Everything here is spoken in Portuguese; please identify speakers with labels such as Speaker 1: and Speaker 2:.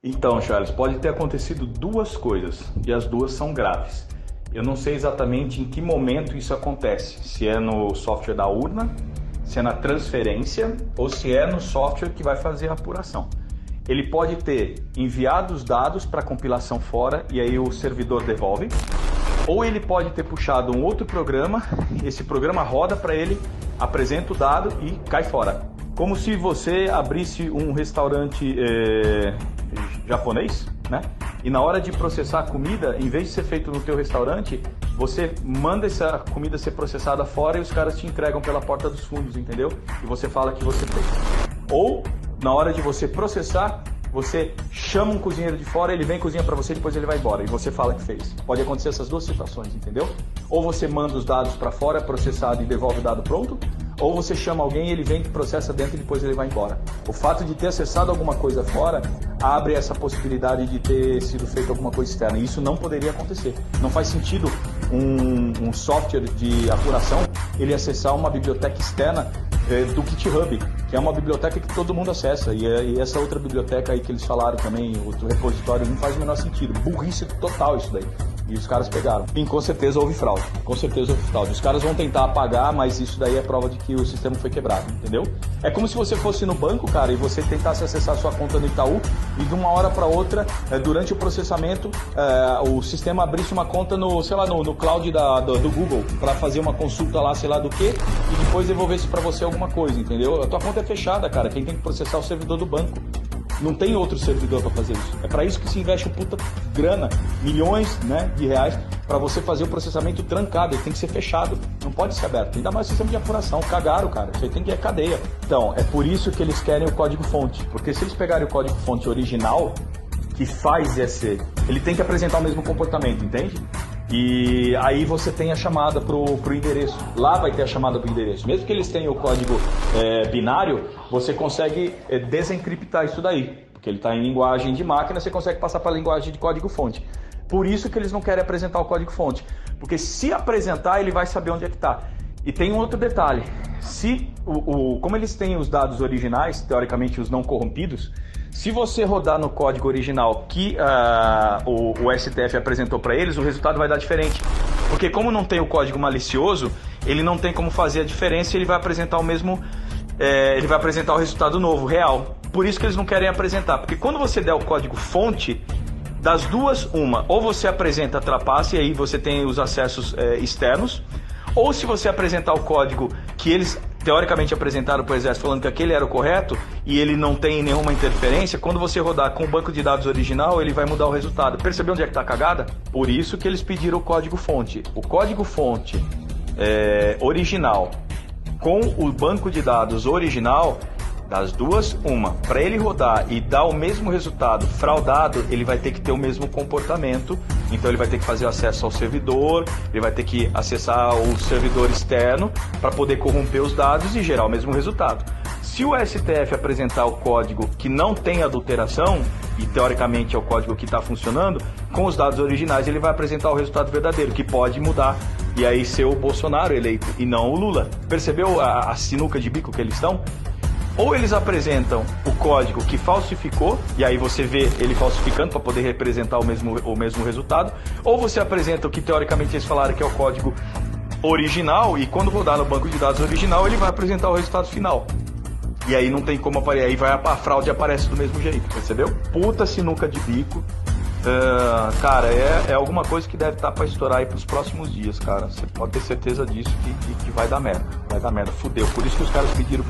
Speaker 1: Então, Charles, pode ter acontecido duas coisas e as duas são graves. Eu não sei exatamente em que momento isso acontece, se é no software da urna, se é na transferência ou se é no software que vai fazer a apuração. Ele pode ter enviado os dados para compilação fora e aí o servidor devolve, ou ele pode ter puxado um outro programa, esse programa roda para ele, apresenta o dado e cai fora. Como se você abrisse um restaurante japonês, né? E na hora de processar a comida, em vez de ser feito no teu restaurante, você manda essa comida ser processada fora e os caras te entregam pela porta dos fundos, entendeu? E você fala que você fez. Ou, na hora de você processar, você chama um cozinheiro de fora, ele vem cozinha para você, depois ele vai embora e você fala que fez. Pode acontecer essas duas situações, entendeu? Ou você manda os dados para fora, processado e devolve o dado pronto, ou você chama alguém, ele vem, processa dentro e depois ele vai embora. O fato de ter acessado alguma coisa fora abre essa possibilidade de ter sido feito alguma coisa externa. E isso não poderia acontecer. Não faz sentido um software de apuração ele acessar uma biblioteca externa do GitHub, que é uma biblioteca que todo mundo acessa. E essa outra biblioteca aí que eles falaram também, outro repositório, não faz o menor sentido. Burrice total isso daí. E os caras pegaram. E com certeza houve fraude. Com certeza houve fraude. Os caras vão tentar apagar, mas isso daí é prova de que o sistema foi quebrado, entendeu? É como se você fosse no banco, cara, e você tentasse acessar sua conta no Itaú e de uma hora para outra, durante o processamento, o sistema abrisse uma conta no, sei lá, no cloud do Google para fazer uma consulta lá, sei lá do que, e depois devolvesse para você alguma coisa, entendeu? A tua conta é fechada, cara. Quem tem que processar é o servidor do banco. Não tem outro servidor para fazer isso. É para isso que se investe um puta grana, milhões, né, de reais, para você fazer o processamento trancado. Ele tem que ser fechado, não pode ser aberto. Ainda mais sistema de apuração. Cagaram, cara. Isso aí tem que ir cadeia. Então, é por isso que eles querem o código-fonte. Porque se eles pegarem o código-fonte original, que faz esse, ele tem que apresentar o mesmo comportamento, entende? E aí você tem a chamada pro endereço. Lá vai ter a chamada pro endereço. Mesmo que eles tenham o código binário, você consegue desencriptar isso daí. Porque ele está em linguagem de máquina, você consegue passar para a linguagem de código-fonte. Por isso que eles não querem apresentar o código-fonte. Porque se apresentar, ele vai saber onde é que está. E tem um outro detalhe. Se como eles têm os dados originais, teoricamente os não corrompidos, se você rodar no código original que o STF apresentou para eles, o resultado vai dar diferente. Porque como não tem o código malicioso, ele não tem como fazer a diferença e ele vai apresentar o mesmo, ele vai apresentar o resultado novo, real. Por isso que eles não querem apresentar. Porque quando você der o código fonte, das duas, uma, ou você apresenta a trapaça e aí você tem os acessos externos, ou se você apresentar o código que eles teoricamente apresentaram para o Exército falando que aquele era o correto e ele não tem nenhuma interferência, quando você rodar com o banco de dados original, ele vai mudar o resultado. Percebeu onde é que está a cagada? Por isso que eles pediram o código-fonte. O código-fonte original com o banco de dados original, das duas, uma. Para ele rodar e dar o mesmo resultado fraudado, ele vai ter que ter o mesmo comportamento. Então ele vai ter que fazer acesso ao servidor, ele vai ter que acessar o servidor externo para poder corromper os dados e gerar o mesmo resultado. Se o STF apresentar o código que não tem adulteração, e teoricamente é o código que está funcionando, com os dados originais ele vai apresentar o resultado verdadeiro, que pode mudar e aí ser o Bolsonaro eleito e não o Lula. Percebeu a sinuca de bico que eles estão? Ou eles apresentam o código que falsificou, e aí você vê ele falsificando para poder representar o mesmo resultado, ou você apresenta o que teoricamente eles falaram que é o código original, e quando rodar no banco de dados original, ele vai apresentar o resultado final. E aí não tem como aparecer, aí a fraude aparece do mesmo jeito, percebeu? Puta sinuca de bico. Cara, é alguma coisa que deve estar para estourar aí pros próximos dias, cara. Você pode ter certeza disso que vai dar merda. Vai dar merda, fudeu. Por isso que os caras pediram